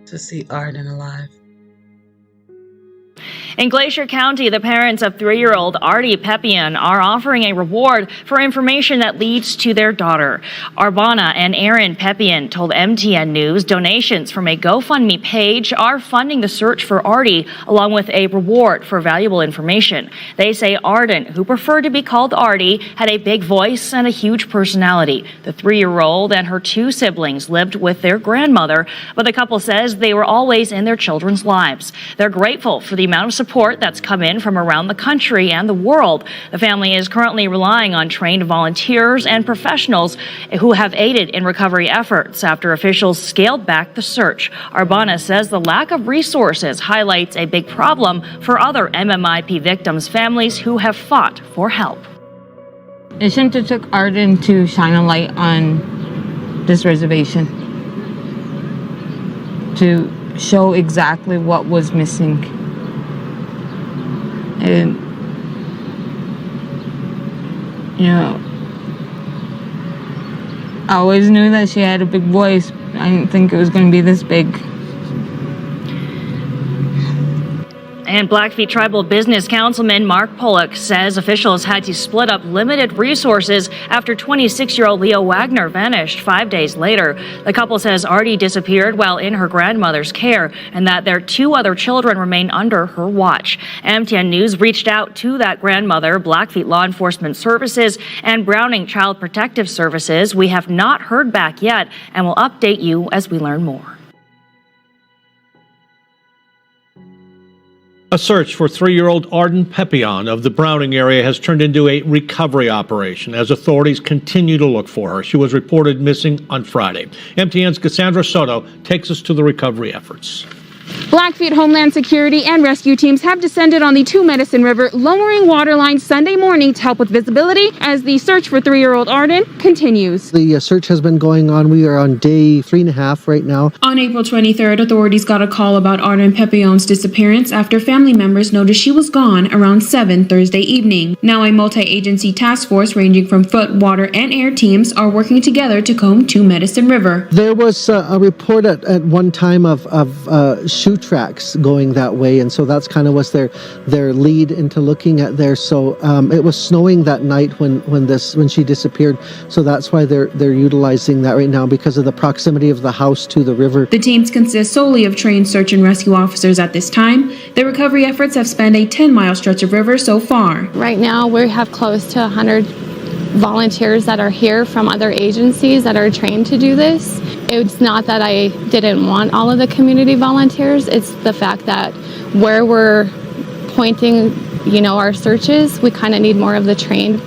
[SPEAKER 2] to see Arden alive.
[SPEAKER 4] In Glacier County, the parents of 3-year-old Ardie Pepion are offering a reward for information that leads to their daughter. Arbana and Arden Pepion told MTN News donations from a GoFundMe page are funding the search for Ardie, along with a reward for valuable information. They say Arden, who preferred to be called Ardie, had a big voice and a huge personality. The 3-year-old and her 2 siblings lived with their grandmother, but the couple says they were always in their children's lives. They're grateful for the amount of support that's come in from around the country and the world. The family is currently relying on trained volunteers and professionals who have aided in recovery efforts after officials scaled back the search. Arbana says the lack of resources highlights a big problem for other MMIP victims' families who have fought for help.
[SPEAKER 12] It shouldn't have took Arden to shine a light on this reservation, to show exactly what was missing. And, you know, I always knew that she had a big voice. I didn't think it was going to be this big.
[SPEAKER 4] And Blackfeet Tribal Business Councilman Mark Pollock says officials had to split up limited resources after 26-year-old Leo Wagner vanished 5 days later. The couple says Ardie disappeared while in her grandmother's care and that their 2 other children remain under her watch. MTN News reached out to that grandmother, Blackfeet Law Enforcement Services, and Browning Child Protective Services. We have not heard back yet and will update you as we learn more.
[SPEAKER 13] A search for 3-year-old Arden Pepion of the Browning area has turned into a recovery operation as authorities continue to look for her. She was reported missing on Friday. MTN's Cassandra Soto takes us to the recovery efforts.
[SPEAKER 14] Blackfeet Homeland Security and rescue teams have descended on the Two Medicine River, lowering water lines Sunday morning to help with visibility as the search for 3-year-old Arden continues.
[SPEAKER 5] The search has been going on. We are on day 3.5 right now.
[SPEAKER 14] On April 23rd, authorities got a call about Arden Pepion's disappearance after family members noticed she was gone around 7 Thursday evening. Now a multi-agency task force ranging from foot, water, and air teams are working together to comb Two Medicine River.
[SPEAKER 5] There was a report at one time of shoe tracks going that way, and so that's kind of was their lead into looking at there. So it was snowing that night when she disappeared, so that's why they're utilizing that right now because of the proximity of the house to the river.
[SPEAKER 14] The teams consist solely of trained search and rescue officers at this time. The recovery efforts have spanned a 10-mile stretch of river so far.
[SPEAKER 15] Right now we have close to 100 volunteers that are here from other agencies that are trained to do this. It's not that I didn't want all of the community volunteers, it's the fact that where we're pointing, our searches, we kind of need more of the trained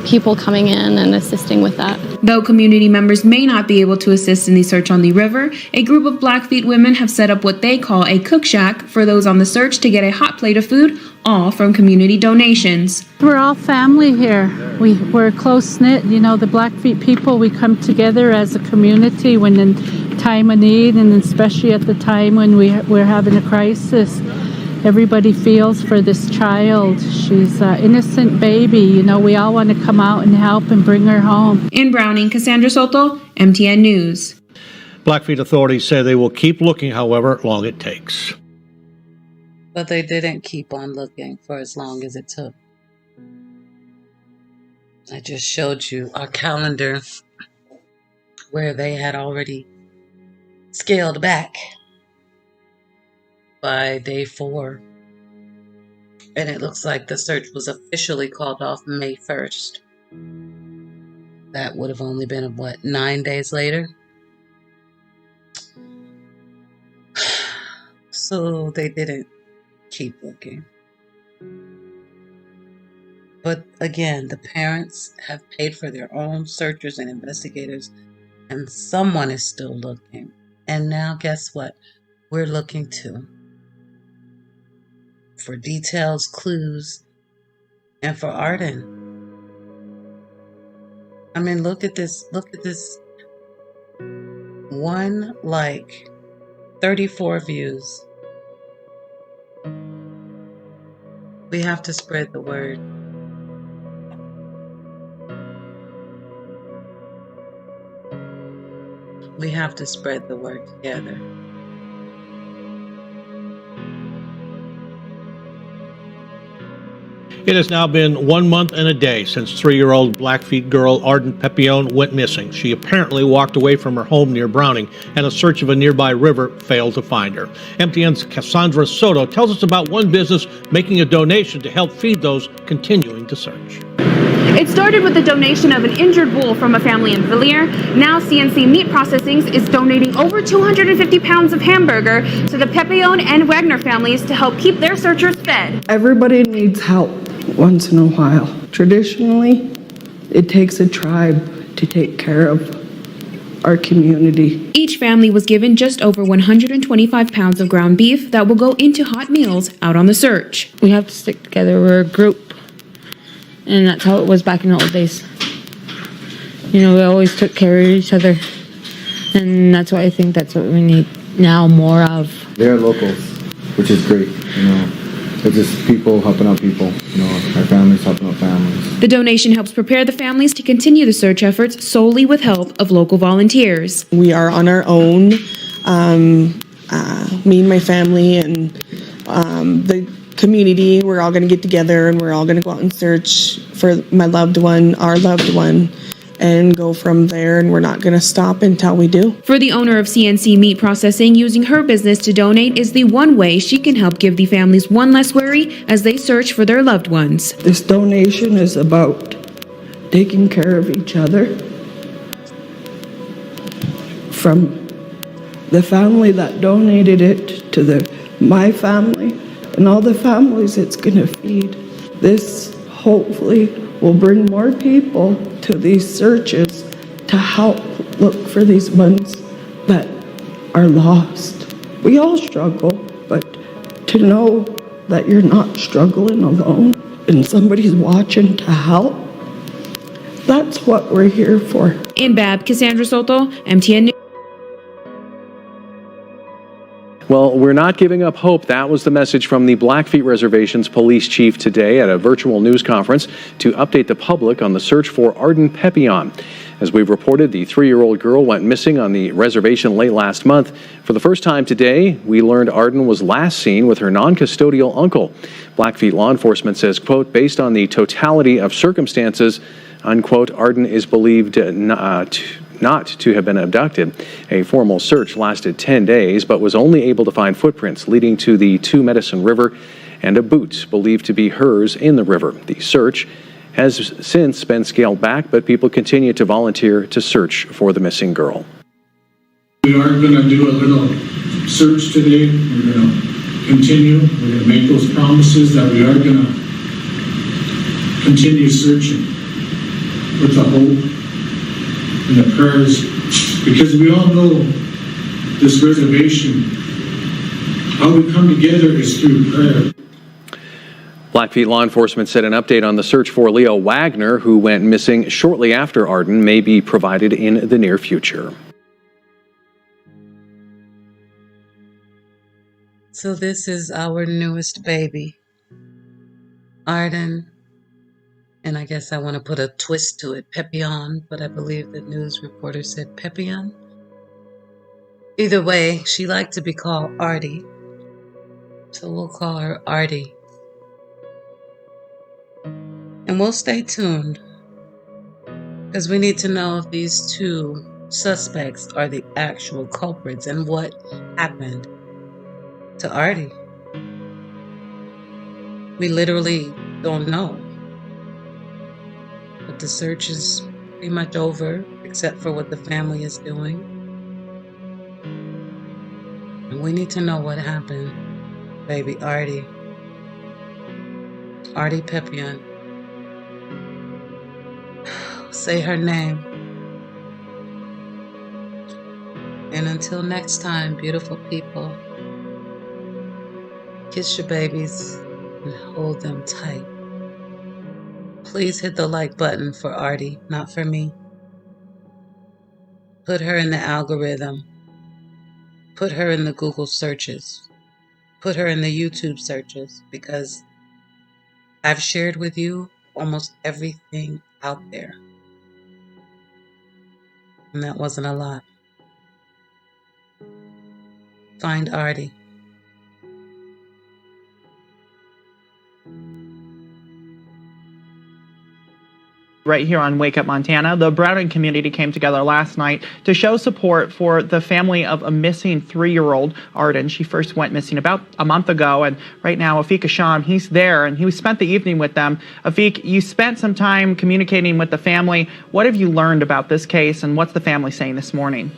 [SPEAKER 15] people coming in and assisting with that.
[SPEAKER 14] Though community members may not be able to assist in the search on the river, a group of Blackfeet women have set up what they call a cook shack for those on the search to get a hot plate of food, all from community donations.
[SPEAKER 16] We're all family here. We're close-knit. The Blackfeet people, we come together as a community when in time of need, and especially at the time when we're having a crisis. Everybody feels for this child. She's an innocent baby. We all want to come out and help and bring her home.
[SPEAKER 14] In Browning, Cassandra Soto, MTN News.
[SPEAKER 13] Blackfeet authorities say they will keep looking however long it takes.
[SPEAKER 2] But they didn't keep on looking for as long as it took. I just showed you our calendar where they had already scaled back by day 4. And it looks like the search was officially called off May 1st. That would have only been, 9 days later? So they didn't keep looking. But again, the parents have paid for their own searchers and investigators, and someone is still looking. And now guess what? We're looking too. For details, clues, and for Arden. I mean, look at this. Look at this. 1 like, 34 views. We have to spread the word. We have to spread the word together.
[SPEAKER 13] It has now been 1 month and a day since 3-year-old Blackfeet girl Arden Pepion went missing. She apparently walked away from her home near Browning, and a search of a nearby river failed to find her. MTN's Cassandra Soto tells us about one business making a donation to help feed those continuing to search.
[SPEAKER 14] It started with the donation of an injured bull from a family in Villiers. Now CNC Meat Processing is donating over 250 pounds of hamburger to the Pepion and Wagner families to help keep their searchers fed.
[SPEAKER 17] Everybody needs help once in a while. Traditionally, it takes a tribe to take care of our community.
[SPEAKER 14] Each family was given just over 125 pounds of ground beef that will go into hot meals out on the search.
[SPEAKER 12] We have to stick together. We're a group. And that's how it was back in the old days. We always took care of each other. And that's why I think that's what we need now more of.
[SPEAKER 18] They're locals, which is great, It's just people helping out people, our families helping out families.
[SPEAKER 14] The donation helps prepare the families to continue the search efforts solely with help of local volunteers.
[SPEAKER 17] We are on our own, me and my family and the community, we're all going to get together and we're all going to go out and search for my loved one, our loved one, and go from there, and we're not going to stop until we do.
[SPEAKER 14] For the owner of CNC Meat Processing, using her business to donate is the one way she can help give the families one less worry as they search for their loved ones.
[SPEAKER 17] This donation is about taking care of each other. From the family that donated it to my family and all the families it's going to feed. This hopefully will bring more people to these searches to help look for these ones that are lost. We all struggle, but to know that you're not struggling alone and somebody's watching to help, that's what we're here for.
[SPEAKER 14] In Bab, Cassandra Soto, MTN News.
[SPEAKER 3] Well, we're not giving up hope. That was the message from the Blackfeet Reservation's police chief today at a virtual news conference to update the public on the search for Arden Pepion. As we've reported, the 3-year-old girl went missing on the reservation late last month. For the first time today, we learned Arden was last seen with her non-custodial uncle. Blackfeet Law Enforcement says, quote, based on the totality of circumstances, unquote, Arden is believed not to have been abducted. A formal search lasted 10 days, but was only able to find footprints leading to the Two Medicine River and a boot believed to be hers in the river. The search has since been scaled back, but people continue to volunteer to search for the missing girl.
[SPEAKER 19] We are going to do a little search today. We're going to continue. We're going to make those promises that we are going to continue searching with the hope and the prayers, because we all know this reservation, how we come together is through prayer.
[SPEAKER 3] Blackfeet Law Enforcement said an update on the search for Leo Wagner, who went missing shortly after Arden, may be provided in the near future.
[SPEAKER 2] So this is our newest baby, Arden. And I guess I want to put a twist to it, Pepion, but I believe the news reporter said Pepion. Either way, she liked to be called Ardie, so we'll call her Ardie. And we'll stay tuned, because we need to know if these two suspects are the actual culprits and what happened to Ardie. We literally don't know. But the search is pretty much over, except for what the family is doing. And we need to know what happened, baby Ardie. Ardie Pepion. Say her name. And until next time, beautiful people, kiss your babies and hold them tight. Please hit the like button for Ardie, not for me. Put her in the algorithm. Put her in the Google searches. Put her in the YouTube searches, because I've shared with you almost everything out there. And that wasn't a lot. Find Ardie.
[SPEAKER 20] Right here on Wake Up Montana, the Browning community came together last night to show support for the family of a missing 3-year-old, Arden. She first went missing about a month ago, and right now Afik Asham, he's there, and he spent the evening with them. Afik, you spent some time communicating with the family. What have you learned about this case, and what's the family saying this morning?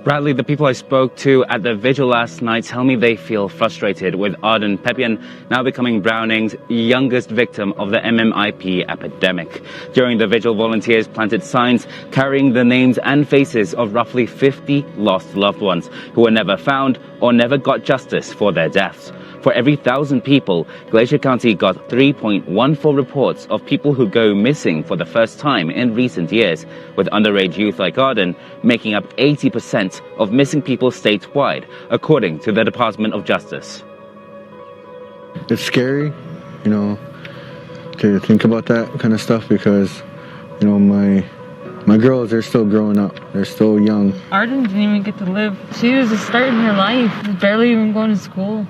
[SPEAKER 8] Bradley, the people I spoke to at the vigil last night tell me they feel frustrated with Arden Pepion now becoming Browning's youngest victim of the MMIP epidemic. During the vigil, volunteers planted signs carrying the names and faces of roughly 50 lost loved ones who were never found or never got justice for their deaths. For every 1,000 people, Glacier County got 3.14 reports of people who go missing for the first time in recent years, with underage youth like Arden making up 80% of missing people statewide, according to the Department of Justice.
[SPEAKER 18] It's scary, to think about that kind of stuff, because, my My girls, they're still growing up. They're still young.
[SPEAKER 12] Arden didn't even get to live. She was just starting her life, barely even going to school.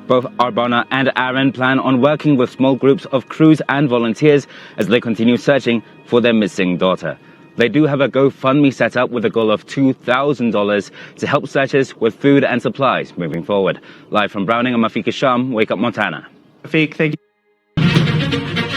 [SPEAKER 8] Both Arbona and Aaron plan on working with small groups of crews and volunteers as they continue searching for their missing daughter. They do have a GoFundMe set up with a goal of $2,000 to help searchers with food and supplies moving forward. Live from Browning, I'm Afika Sham, Wake Up Montana.
[SPEAKER 20] Afik, thank you.